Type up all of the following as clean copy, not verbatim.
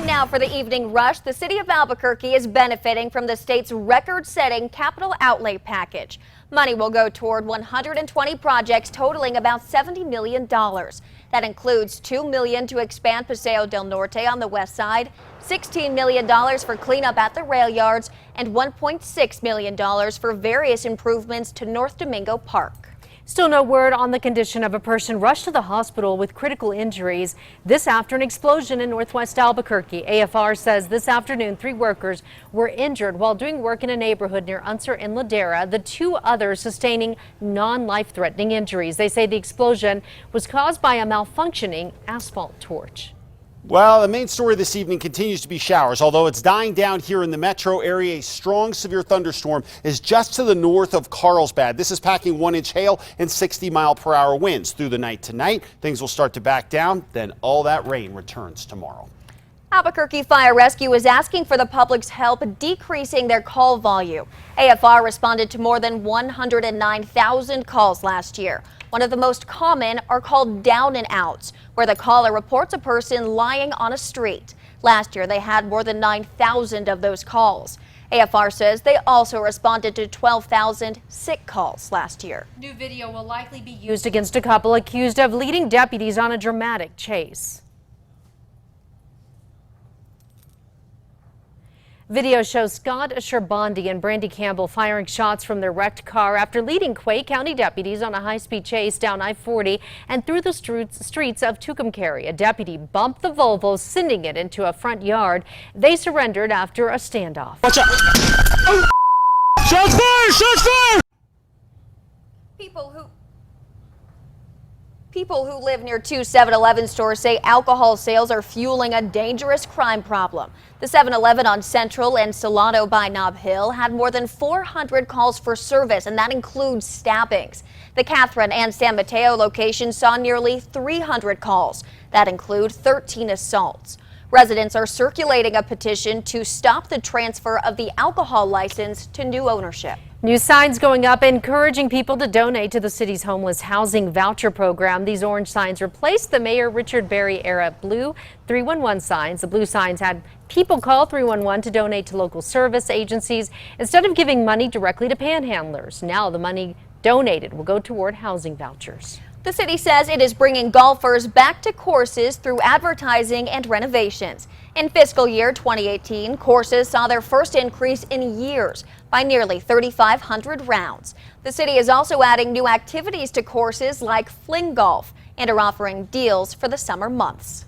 Time now for the evening rush. The city of Albuquerque is benefiting from the state's record-setting capital outlay package. Money will go toward 120 projects totaling about $70 million. That includes $2 million to expand Paseo del Norte on the west side, $16 million for cleanup at the rail yards, and $1.6 million for various improvements to North Domingo Park. Still no word on the condition of a person rushed to the hospital with critical injuries this after an explosion in northwest Albuquerque. AFR says this afternoon 3 workers were injured while doing work in a neighborhood near Unser and Ladera, the 2 others sustaining non-life-threatening injuries. They say the explosion was caused by a malfunctioning asphalt torch. Well, the main story this evening continues to be showers, although it's dying down here in the metro area. A strong, severe thunderstorm is just to the north of Carlsbad. This is packing 1-inch hail and 60-mile-per-hour winds through the night tonight. Things will start to back down, then all that rain returns tomorrow. Albuquerque Fire Rescue is asking for the public's help decreasing their call volume. AFR responded to more than 109,000 calls last year. One of the most common are called down and outs, where the caller reports a person lying on a street. Last year, they had more than 9,000 of those calls. AFR says they also responded to 12,000 sick calls last year. New video will likely be used against a couple accused of leading deputies on a dramatic chase. Video shows Scott Sherbandi and Brandy Campbell firing shots from their wrecked car after leading Quay County deputies on a high-speed chase down I-40 and through the streets of Tucumcari. A deputy bumped the Volvo, sending it into a front yard. They surrendered after a standoff. Watch out! Shots fired! Shots fired! People who live near 2 7-Eleven stores say alcohol sales are fueling a dangerous crime problem. The 7-Eleven on Central and Solano by Nob Hill had more than 400 calls for service, and that includes stabbings. The Catherine and San Mateo location saw nearly 300 calls. That include 13 assaults. Residents are circulating a petition to stop the transfer of the alcohol license to new ownership. New signs going up encouraging people to donate to the city's homeless housing voucher program. These orange signs replaced the Mayor Richard Berry era blue 311 signs. The blue signs had people call 311 to donate to local service agencies instead of giving money directly to panhandlers. Now the money donated will go toward housing vouchers. The city says it is bringing golfers back to courses through advertising and renovations. In fiscal year 2018, courses saw their first increase in years by nearly 3,500 rounds. The city is also adding new activities to courses like fling golf and are offering deals for the summer months.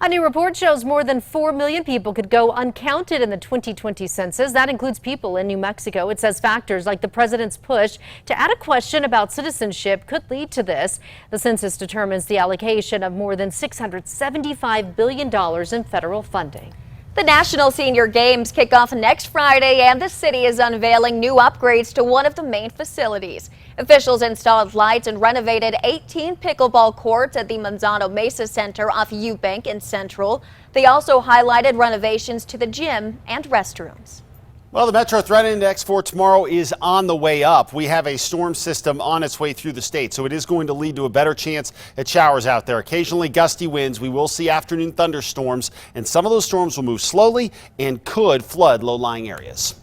A new report shows more than 4 million people could go uncounted in the 2020 census. That includes people in New Mexico. It says factors like the president's push to add a question about citizenship could lead to this. The census determines the allocation of more than $675 billion in federal funding. The National Senior Games kick off next Friday, and the city is unveiling new upgrades to one of the main facilities. Officials installed lights and renovated 18 pickleball courts at the Manzano Mesa Center off Eubank in Central. They also highlighted renovations to the gym and restrooms. Well, the Metro Threat Index for tomorrow is on the way up. We have a storm system on its way through the state, so it is going to lead to a better chance at showers out there. Occasionally gusty winds. We will see afternoon thunderstorms, and some of those storms will move slowly and could flood low-lying areas.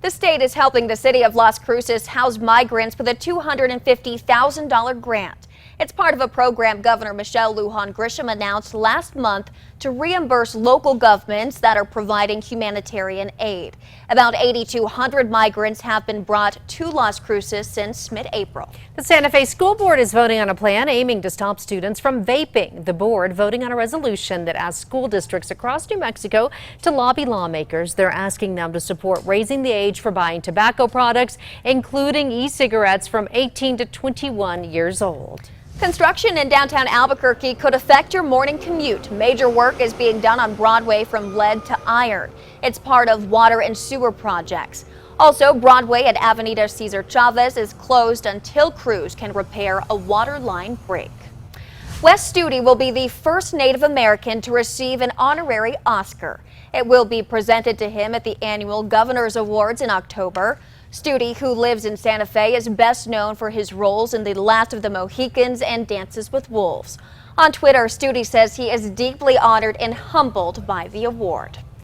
The state is helping the city of Las Cruces house migrants with a $250,000 grant. It's part of a program Governor Michelle Lujan Grisham announced last month to reimburse local governments that are providing humanitarian aid. About 8,200 migrants have been brought to Las Cruces since mid-April. The Santa Fe School Board is voting on a plan aiming to stop students from vaping. The board voting on a resolution that asks school districts across New Mexico to lobby lawmakers. They're asking them to support raising the age for buying tobacco products, including e-cigarettes, from 18 to 21 years old. Construction in downtown Albuquerque could affect your morning commute. Major work is being done on Broadway from lead to iron. It's part of water and sewer projects. Also, Broadway at Avenida Cesar Chavez is closed until crews can repair a water line break. Wes Studi will be the first Native American to receive an honorary Oscar. It will be presented to him at the annual Governor's Awards in October. Studi, who lives in Santa Fe, is best known for his roles in The Last of the Mohicans and Dances with Wolves. On Twitter, Studi says he is deeply honored and humbled by the award.